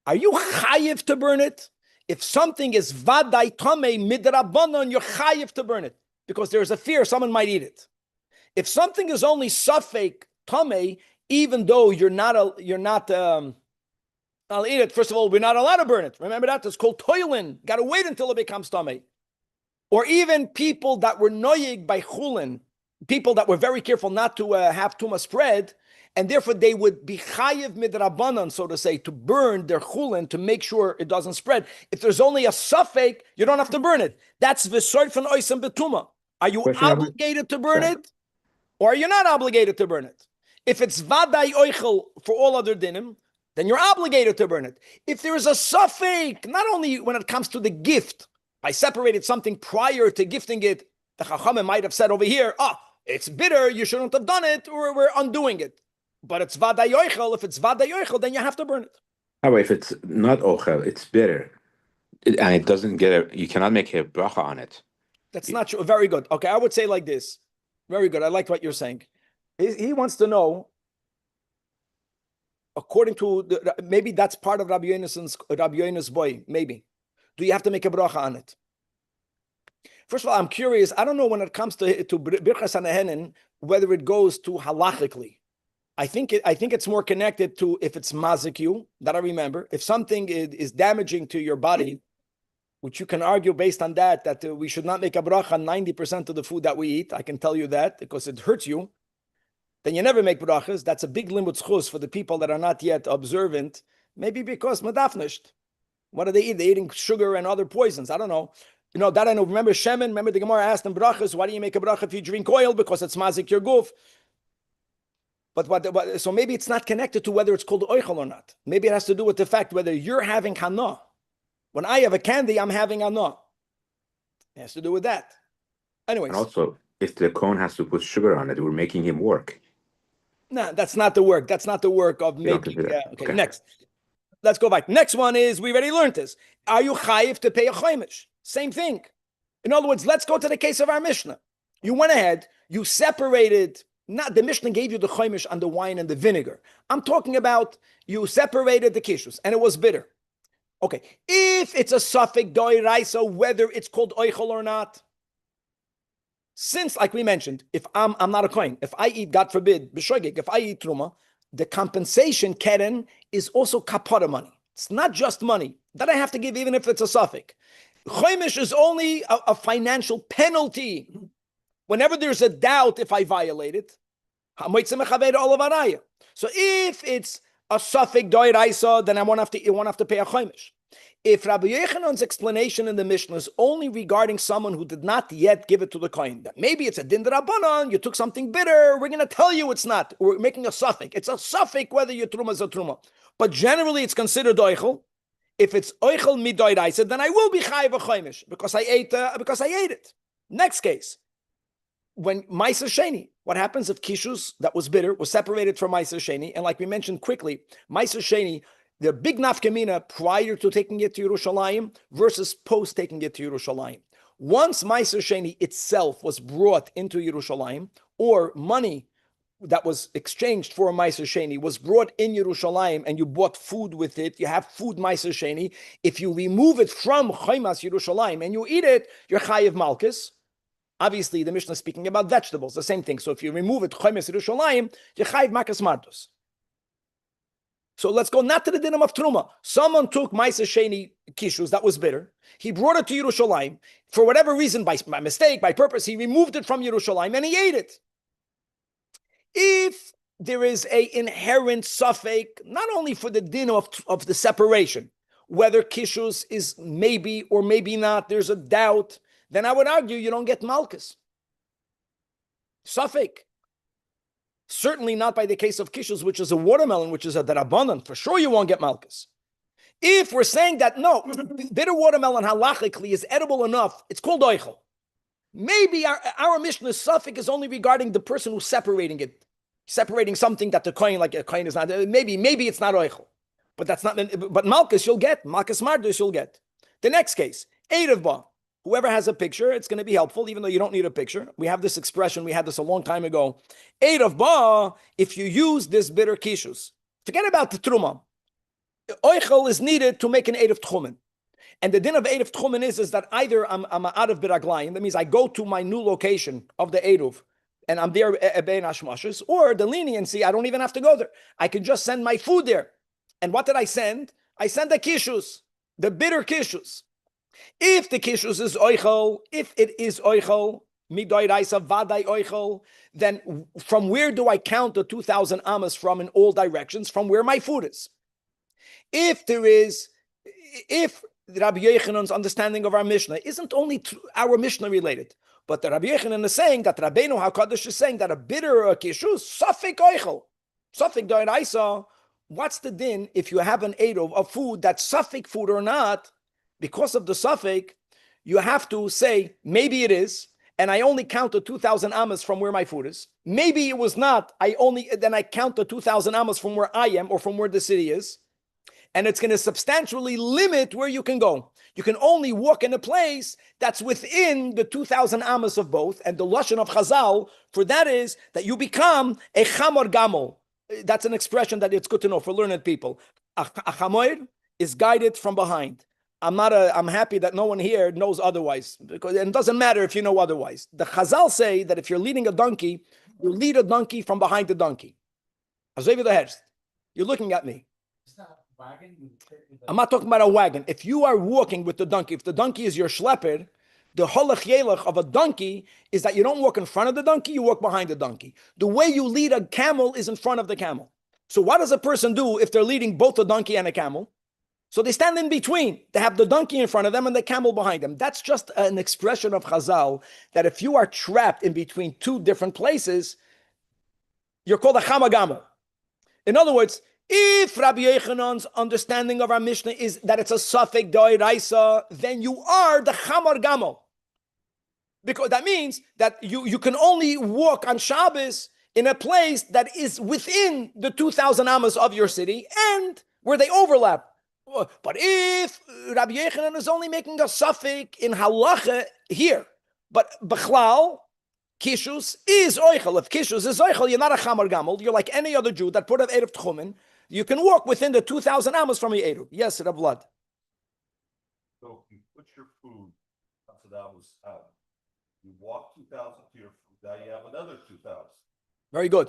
Are you chayiv to burn it? If something is vadai tamei midrabanan, you're chayiv to burn it because there's a fear someone might eat it. If something is only safek tamei, even though I'll eat it. First of all, we're not allowed to burn it. Remember that? It's called toilin. Got to wait until it becomes tamei. Or even people that were noyig by chulin, people that were very careful not to have tuma spread, and therefore they would be chayiv midrabanan, so to say, to burn their chulin to make sure it doesn't spread. If there's only a suffix, you don't have to burn it. That's v'sorf and oisem betuma. Are you obligated to burn it, or are you not obligated to burn it? If it's vadai oichel for all other dinim, then you're obligated to burn it. If there is a suffix, not only when it comes to the gift, I separated something prior to gifting it, the Chachamim might have said over here, it's bitter, you shouldn't have done it, or we're undoing it. But it's vadai oichel. If it's vadai oichel, then you have to burn it. However, if it's not ochel, it's bitter, and it doesn't you cannot make a bracha on it. That's not true. Very good. Okay, I would say like this. Very good. I like what you're saying. He wants to know, according to maybe that's part of Rabbi Yona's boy. Maybe, do you have to make a bracha on it? First of all, I'm curious. I don't know when it comes to birchas hanehenen whether it goes to halachically. I think it's more connected to if it's mazik you, that I remember. If something is damaging to your body, which you can argue based on that we should not make a bracha on 90% of the food that we eat. I can tell you that because it hurts you. Then you never make brachas. That's a big limud schus for the people that are not yet observant. Maybe because madafnisht. What do they eat? They're eating sugar and other poisons. I don't know. You know, that I know. Remember Shemin? Remember the Gemara asked them brachas, why do you make a bracha if you drink oil? Because it's mazik your guf. But so maybe it's not connected to whether it's called oichel or not. Maybe it has to do with the fact whether you're having hana. When I have a candy, I'm having hana. It has to do with that. Anyways. And also, if the Kohen has to put sugar on it, we're making him work. No, that's not the work. That's not the work of making. Okay, next. Let's go back. Next one is, we already learned this. Are you chayiv to pay a chaimish? Same thing. In other words, let's go to the case of our Mishnah. You went ahead, you separated. Not the Mishnah gave you the chaimish on the wine and the vinegar. I'm talking about you separated the kishus and it was bitter. Okay, if it's a suffix doiraisa, whether it's called oichel or not, since like we mentioned, if I'm not a kohen, if I eat, God forbid, b'shogeg, if I eat truma, the compensation keren is also kapara money. It's not just money that I have to give, even if it's a suffix. Chaimish is only a financial penalty. Whenever there's a doubt if I violate it, so if it's a suffix doiraisa, then I won't have to pay a chaimish. If Rabbi Yechanan's explanation in the Mishnah is only regarding someone who did not yet give it to the kohen, that maybe it's a din d'Rabbanan, you took something bitter, we're going to tell you it's not. We're making a suffix. It's a suffix whether your truma is a truma. But generally it's considered oichel. If it's oichel midoiraisa, then I will be chayiv a chaimish because I ate it. Next case. When Ma'aser Sheni, what happens if Kishus that was bitter was separated from Ma'aser Sheni? And like we mentioned quickly, Ma'aser Sheni, the big nafkamina prior to taking it to Yerushalmi versus post taking it to Yerushalmi. Once Ma'aser Sheni itself was brought into Yerushalmi, or money that was exchanged for a Ma'aser Sheni was brought in Yerushalmi and you bought food with it, you have food Ma'aser Sheni, if you remove it from Chaymas Yerushalmi and you eat it, you're Chayiv Malkus. Obviously, the Mishnah is speaking about vegetables, the same thing. So if you remove it, Chomes Yerushalayim, you chayiv makas mardos. So let's go not to the dinam of Truma. Someone took Ma'aser Sheni kishus that was bitter. He brought it to Yerushalayim. For whatever reason, by mistake, by purpose, he removed it from Yerushalayim and he ate it. If there is an inherent suffix, not only for the din of the separation, whether kishus is maybe or maybe not, there's a doubt, then I would argue you don't get malchus. Suffix. Certainly not by the case of kishus, which is a watermelon, which is a darabanan. For sure you won't get malchus. If we're saying that, no, bitter watermelon halachically is edible enough, it's called oichel. Maybe our Mishnah's suffix is only regarding the person who's separating it. Separating something that the kohen, like a kohen is not, maybe it's not oichel. But that's not, but malchus you'll get. Malchus mardus you'll get. The next case, Erev ba. Whoever has a picture, it's going to be helpful, even though you don't need a picture. We have this expression, we had this a long time ago. Erev ba, if you use this bitter kishus, forget about the truma. Oichel is needed to make an Erev tchumen. And the din of Erev tchumen is that either I'm out of biraglayim, that means I go to my new location of the Erev, and I'm there bein hashmashos, or the leniency, I don't even have to go there. I can just send my food there. And what did I send? I sent the kishus, the bitter kishus. If the kishus is oichel, if it is oichel, midoiraisa vaday oichel, then from where do I count the 2,000 amas from in all directions? From where my food is. If Rabbi Yechanan's understanding of our Mishnah isn't only our Mishnah related, but the Rabbi Yechanan is saying that Rabbeinu HaKadosh is saying that a bitter kishus, suffik oichel, suffik doiraisa, what's the din if you have an eruv of food that's suffik food or not? Because of the suffix, you have to say, maybe it is, and I only count the 2,000 amas from where my food is. Maybe it was not, then I count the 2,000 amas from where I am or from where the city is. And it's going to substantially limit where you can go. You can only walk in a place that's within the 2,000 amas of both. And the lashon of Chazal, for that is that you become a chamor gamol. That's an expression that it's good to know for learned people. A chamor is guided from behind. I'm happy that no one here knows otherwise, because it doesn't matter if you know otherwise. The Chazal say that if you're leading a donkey, you lead a donkey from behind the donkey. You're looking at me. I'm not talking about a wagon. If you are walking with the donkey, if the donkey is your schlepper, the holach yelach of a donkey is that you don't walk in front of the donkey, you walk behind the donkey. The way you lead a camel is in front of the camel. So what does a person do if they're leading both a donkey and a camel? So they stand in between. They have the donkey in front of them and the camel behind them. That's just an expression of Chazal that if you are trapped in between two different places, you're called a chamagamo. In other words, if Rabbi Yechanan's understanding of our Mishnah is that it's a suffix doiraisa, then you are the chamar gamo. Because that means that you can only walk on Shabbos in a place that is within the 2,000 amas of your city and where they overlap. But if Rabbi Yechanan is only making a suffix in halacha here, but b'chlal, kishus is oichel. If kishus is oichel, you're not a chamar gamol. You're like any other Jew that put an eruv tchumen. You can walk within the 2,000 amas from your eruv. Yes, Rav Vlad. So if you put your food, so that was out. You walk 2,000 to your food. Now you have another 2,000. Very good.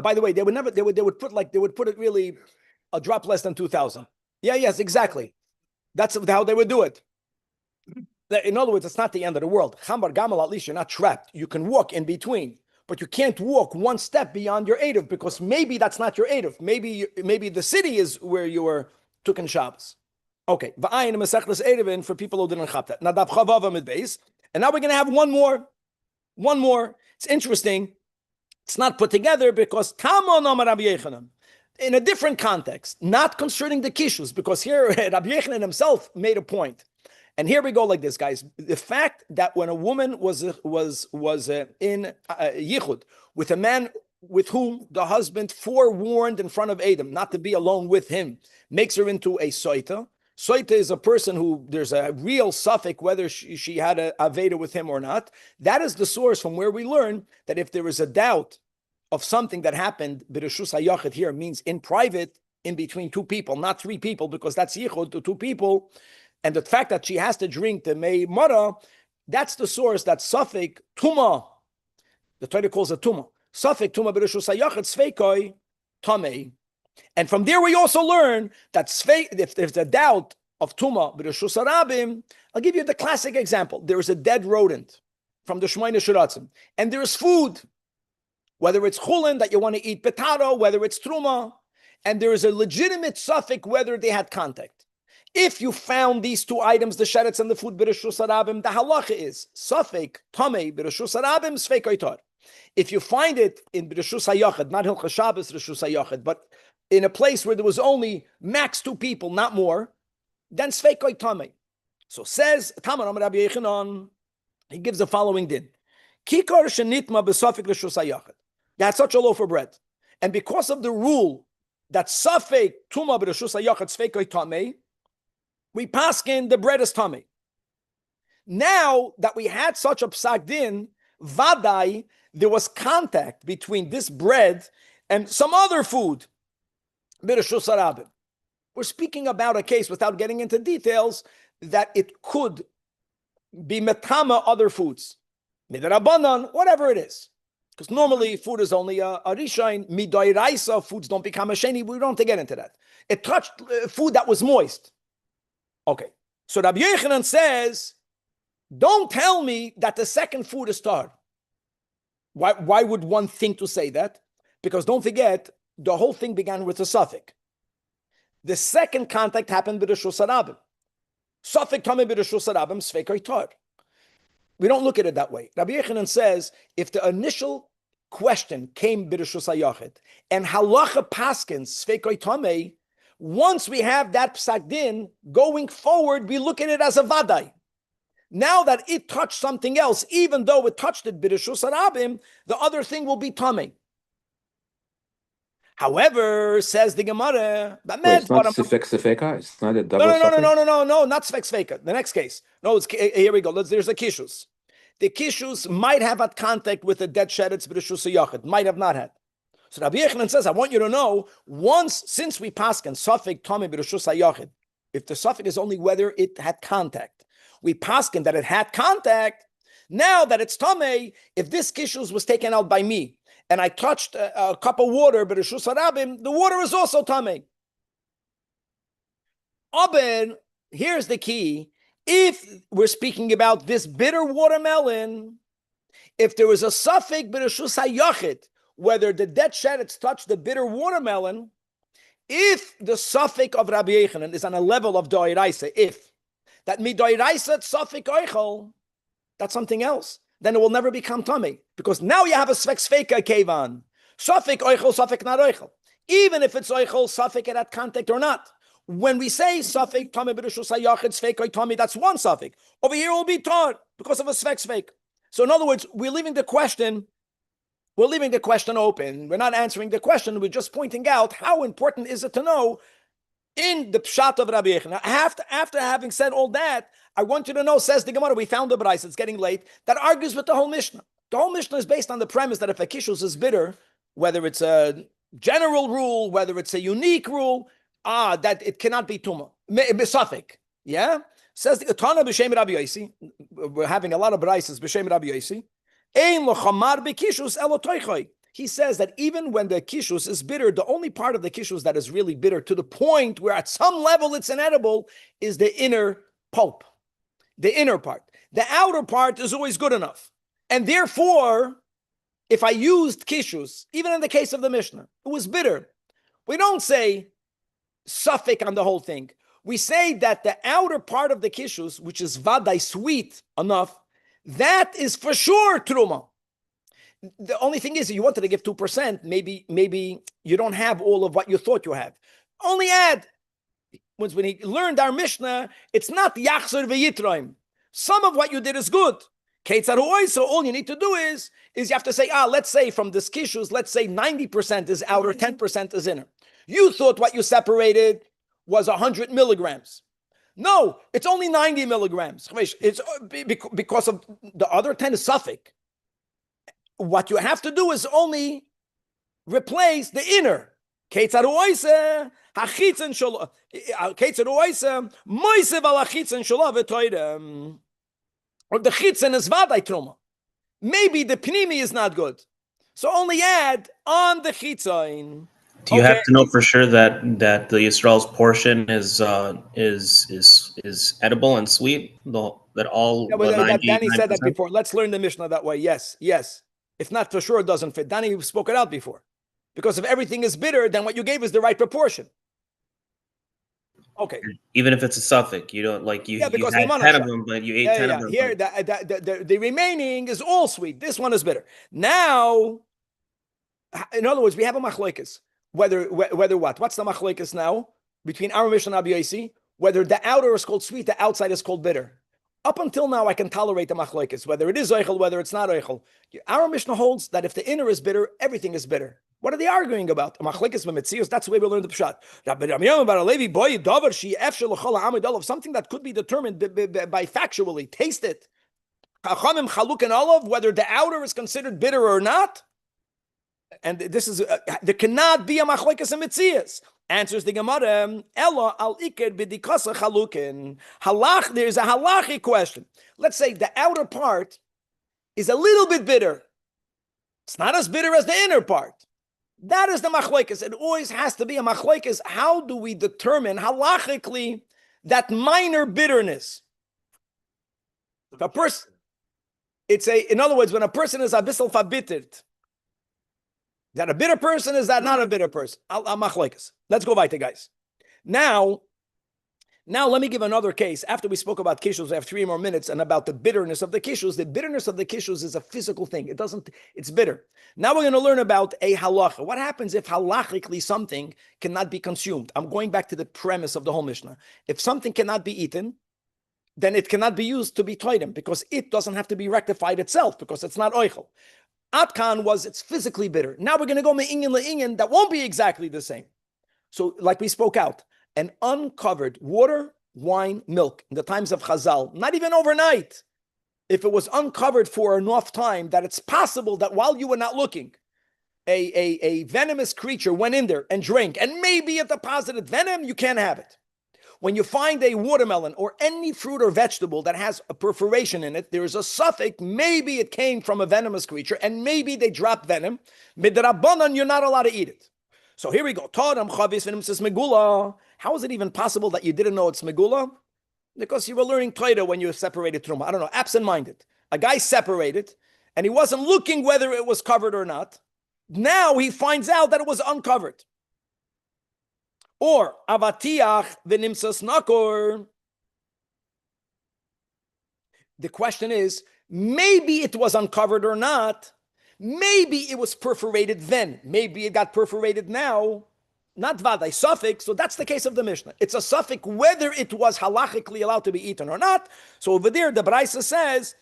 By the way, they would put it really a drop less than 2,000. Yeah, yes, exactly. That's how they would do it. In other words, it's not the end of the world. Chambar gamal, at least you're not trapped. You can walk in between, but you can't walk one step beyond your Eidov because maybe that's not your Eidov. Maybe the city is where you were Tukin Shabbos. Okay, v'ayin mesechles Eidovin for people who didn't chap that. Nadav chavava mid base, and now we're going to have one more. One more. It's interesting. It's not put together because Tamon Amar Rabbi Yechanan in a different context, not concerning the kishus, because here Rabbi Yechanan himself made a point. And here we go like this, guys. The fact that when a woman was in yichud with a man with whom the husband forewarned in front of Adam not to be alone with him, makes her into a soita. Soita is a person who there's a real suffix whether she had a aveda with him or not. That is the source from where we learn that if there is a doubt of something that happened, b'reshus hayachid here means in private, in between two people, not three people, because that's yichud to two people. And the fact that she has to drink the mei mara, that's the source that suffix tuma, the Torah calls it tuma. Suffix tuma b'reshus hayachid sveikoi tamei. And from there we also learn that if there's a doubt of tuma b'reshus harabim, I'll give you the classic example. There is a dead rodent from the Shmoyne Shiratzim, and there is food, whether it's chulin that you want to eat potato, whether it's truma, and there is a legitimate suffix whether they had contact. If you found these two items, the sheretz and the food, b'reshus harabim, the halacha is suffix tamei b'reshus harabim sveik oitar. If you find it in b'reshus hayachid, not hilchas Shabbos reshus hayachid, but in a place where there was only max two people, not more, then sveik oitar. So says Tamar Amar Rabbi Yechanan, he gives the following din: Kikar shenitma b'suffix reshus hayachid. You had such a loaf of bread, and because of the rule that suffix tuma b'reshus hayachid sveik oitar, we paskin the bread is tummy. Now that we had such a psak din, vadai, there was contact between this bread and some other food. B'reshus harabim. We're speaking about a case without getting into details that it could be metama other foods, midrabanan, whatever it is. Because normally food is only a rishain, midoiraisa, foods don't become a sheni. We don't have to get into that. It touched food that was moist. Okay, so Rabbi Yechanan says, don't tell me that the second food is tar. Why would one think to say that? Because don't forget, the whole thing began with a suffix. The second contact happened with the b'reshus harabim. Suffix tamei b'reshus harabim sveik tar. We don't look at it that way. Rabbi Yechanan says, if the initial question came b'reshus hayachid and halacha paskins sveik tamei, once we have that psak din, going forward, we look at it as a vadai. Now that it touched something else, even though it touched it b'reshus harabim, the other thing will be tamei. However, says the Gemara, it's not sefeka. It's not a double. No, not sefeka. The next case. No, here we go. There's a kishus. The kishus might have had contact with the dead sheretz b'reshus hayachid. Might have not had. So Rabbi Yechanan says, I want you to know, since we paskin suffix tamei b'reshus hayachid, if the suffix is only whether it had contact, we paskin that it had contact. Now that it's tamei, if this kishus was taken out by me, and I touched a cup of water, b'reshus harabim, the water is also tamei. Aber, here's the key. If we're speaking about this bitter watermelon, if there was a suffix b'reshus hayachid, whether the dead sheretz touched the bitter watermelon, if the suffix of Rabbi Yechanan is on a level of doiraisa, if that midoiraisa suffix oichel, that's something else, then it will never become tummy, because now you have a svek kevan. Suffix oichel, suffix not oichel. Even if it's oichel, suffix it had contact or not. When we say suffix tummy b'reshus hayachid svek tummy, that's one suffix. Over here it will be tar because of a svek. So in other words, we're leaving the question open. We're not answering the question. We're just pointing out how important is it to know in the pshat of Rabbi Yechanan. After having said all that, I want you to know, says the Gemara, we found the Brais, it's getting late, that argues with the whole Mishnah. The whole Mishnah is based on the premise that if a kishus is bitter, whether it's a general rule, whether it's a unique rule, that it cannot be tumah. Besafik. Yeah? Says the Tana b'shem Rabbi Yosi. We're having a lot of Braises b'shem Rabbi Yosi. Ein lo chamar b'kishus elo toichoi. He says that even when the kishus is bitter, the only part of the kishus that is really bitter to the point where at some level it's inedible is the inner pulp. the inner part. The outer part is always good enough. And therefore, if I used kishus, even in the case of the Mishnah, it was bitter. We don't say suffix on the whole thing. We say that the outer part of the kishus, which is vadai, sweet enough, that is for sure truma. The only thing is, you wanted to give 2%, maybe you don't have all of what you thought you have. Only add. When he learned our Mishnah, it's not yachzer v'yitraim. Some of what you did is good. So all you need to do is you have to say, let's say from this kishus, let's say 90% is outer, 10% is inner. You thought what you separated was 100 milligrams. No, it's only 90 milligrams. It's because of the other 10 is suffix. What you have to do is only replace the inner. Or the chitzen is vaday truma. Maybe the pnimi is not good, so only add on the chitzen. Do you have to know for sure that the Yisrael's portion is edible and sweet? That all Yeah, but Danny said that before. Let's learn the Mishnah that way. Yes. If not, for sure it doesn't fit. Danny spoke it out before. Because if everything is bitter, then what you gave is the right proportion. Okay. Even if it's a suffix, you don't like you. Yeah, because you had 10 of them, but you ate 10 of them. Here, the remaining is all sweet. This one is bitter. Now, in other words, we have a machlokes. Whether what? What's the machlokes now between our Mishnah and Rabbi Yossi? Whether the outer is called sweet, the outside is called bitter. Up until now, I can tolerate the machlokes, whether it is oichel, whether it's not oichel. Our Mishnah holds that if the inner is bitter, everything is bitter. What are they arguing about? Machlokes b'metzius. That's the way we learn the pshat. Something that could be determined by factually. Taste it. Chachamim chaluk and olav, whether the outer is considered bitter or not. And this is there cannot be a machlokes and metzius. Answers the Gemara, Ella al iked b'dikasa chalukin. There's a halachic question. Let's say the outer part is a little bit bitter. It's not as bitter as the inner part. That is the machlokes. It always has to be a machlokes. How do we determine halachically that minor bitterness? If a person, in other words, when a person is abissal fabitted, is that a bitter person? Is that not a bitter person? Machlokes. Let's go weiter, guys. Now let me give another case. After we spoke about kishus, I have 3 more minutes, and about the bitterness of the kishus. The bitterness of the kishus is a physical thing. It's bitter. Now we're going to learn about a halacha. What happens if halachically something cannot be consumed? I'm going back to the premise of the whole Mishnah. If something cannot be eaten, then it cannot be used to be toidim, because it doesn't have to be rectified itself, because it's not oichel. Atkan it's physically bitter. Now we're going to go me'inyan le'inyan that won't be exactly the same. So like we spoke out, an uncovered water, wine, milk in the times of Chazal, not even overnight. If it was uncovered for enough time that it's possible that while you were not looking, a venomous creature went in there and drank, and maybe it deposited venom, you can't have it. When you find a watermelon or any fruit or vegetable that has a perforation in it, there is a suffix, maybe it came from a venomous creature, and maybe they dropped venom. Midrabanan, you're not allowed to eat it. So here we go. How is it even possible that you didn't know it's megula? Because you were learning Torah when you separated truma. I don't know, absent-minded. A guy separated, and he wasn't looking whether it was covered or not. Now he finds out that it was uncovered. Or avatiach v'nimsas nakor. The question is, maybe it was uncovered or not. Maybe it was perforated then. Maybe it got perforated now. Not vaday, suffix. So that's the case of the Mishnah. It's a suffix whether it was halachically allowed to be eaten or not. So over there, the Braisa says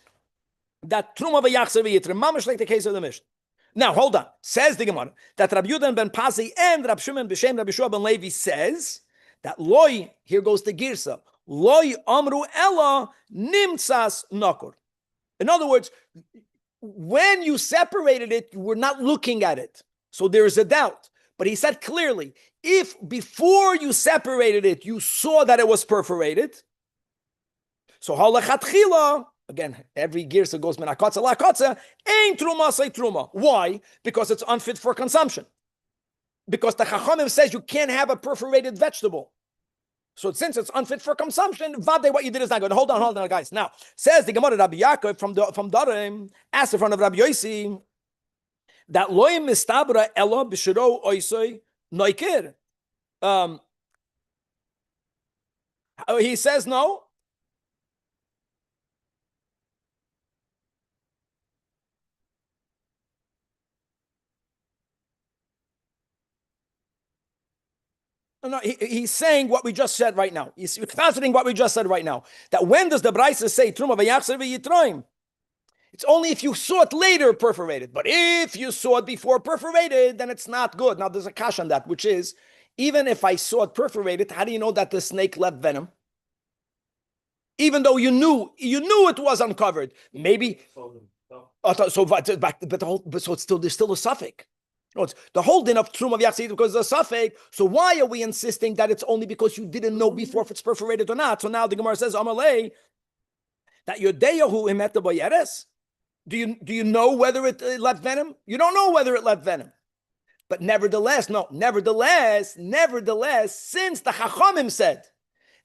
that truma v'yachzer v'yitrim, mamash like the case of the Mishnah. Now, hold on. Says the Gemara that Rabbi Yudan ben Pazi and Rabbi Shimon b'Shem Rabbi Shua ben Levi says that loy, here goes the girsa, loy amru ella nimtzas nakor. In other words, when you separated it, you were not looking at it. So there is a doubt. But he said clearly, if before you separated it, you saw that it was perforated, so halachatchila, again, every girsa goes menakotza lakotza, ain't truma say truma. Why? Because it's unfit for consumption. Because the Chachamim says you can't have a perforated vegetable. So since it's unfit for consumption, vade what you did is not good. Hold on, guys. Now says the Gemara Rabbi Yaakov from Darim asked in front of Rabbi Yossi that loim mistabra elo b'shiro oisoi noikir. He says no. No, he's saying what we just said right now. He's translating what we just said right now. That when does the Brisa say Truma v'yachzer v'yitroim? It's only if you saw it later perforated. But if you saw it before perforated, then it's not good. Now there's a kash on that, which is, even if I saw it perforated, how do you know that the snake left venom? Even though you knew it was uncovered. Maybe so it's still, there's still a suffix. No, it's the holding of Truma v'yachzer because of the suffix. So why are we insisting that it's only because you didn't know before if it's perforated or not? So now the Gemara says, Amalei, that Yodeyahu imeta boyeres. Do you know whether it left venom? You don't know whether it left venom. But nevertheless, since the Chachamim said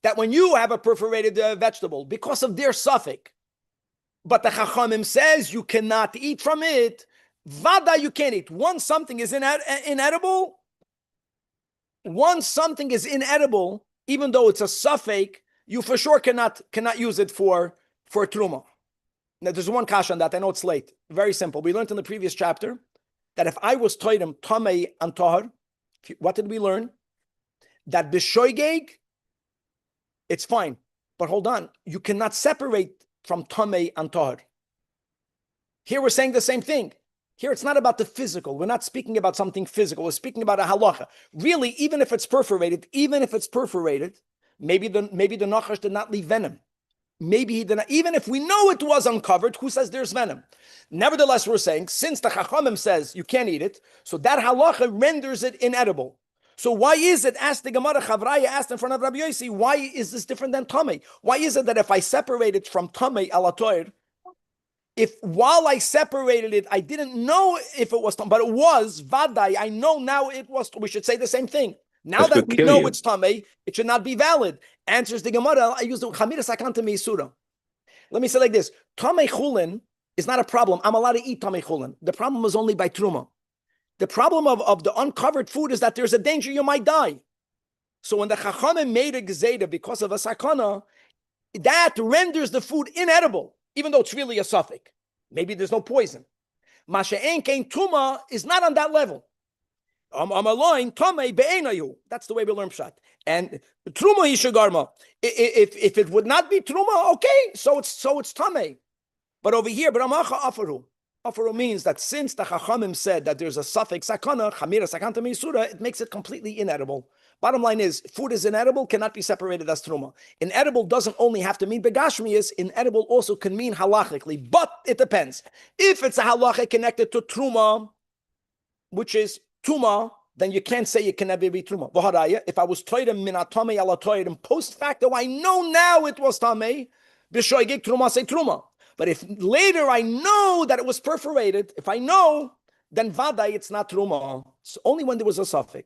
that when you have a perforated vegetable, because of their suffix, but the Chachamim says you cannot eat from it, Vada you can't eat. Once something is inedible, even though it's a suffix, you for sure cannot use it for Truma. Now, there's one kash on that. I know it's late. Very simple. We learned in the previous chapter that if I was toidim tamei and tahar, what did we learn? That b'shoigeg, it's fine. But hold on. You cannot separate from tamei and tahar. Here we're saying the same thing. Here it's not about the physical. We're not speaking about something physical. We're speaking about a halacha. Really, even if it's perforated, maybe the nachash did not leave venom. Maybe he did not, even if we know it was uncovered, who says there's venom? Nevertheless, we're saying, since the Chachamim says you can't eat it, so that halacha renders it inedible. So why is it, asked the Gemara, Chavraya asked in front of Rabbi Yossi, why is this different than Tamei? Why is it that if I separate it from Tamei alatoir, if while I separated it, I didn't know if it was Tamei, but it was, Vadai, I know now it was, we should say the same thing. Now that we know it's Tamei, it should not be valid. Answers the Gemara, I use the Chamira Sakanta Meisura. Let me say like this. Tamei Chulin is not a problem. I'm allowed to eat Tamei Chulin. The problem is only by Truma. The problem of the uncovered food is that there's a danger you might die. So when the Chachamim made a Gezeda because of a Sakana, that renders the food inedible, even though it's really a suffix. Maybe there's no poison. Masha'en Kein Truma is not on that level. That's the way we learn pshat. And truma yishagarma. If it would not be truma, okay, so it's tamei. But over here, bramacha afaru. Afaru means that since the Chachamim said that there's a suffix sakana, chamira sakanta meisura, it makes it completely inedible. Bottom line is, food is inedible, cannot be separated as truma. Inedible doesn't only have to mean begashmius, inedible also can mean halachically, but it depends. If it's a halacha connected to truma, which is Tuma, then you can't say it can never be Truma. If I was toidim min atamei ala toidim post facto, I know now it was tamei. B'shoigig Truma say Truma. But if later I know that it was perforated, if I know, then vadai it's not Truma. It's only when there was a suffix.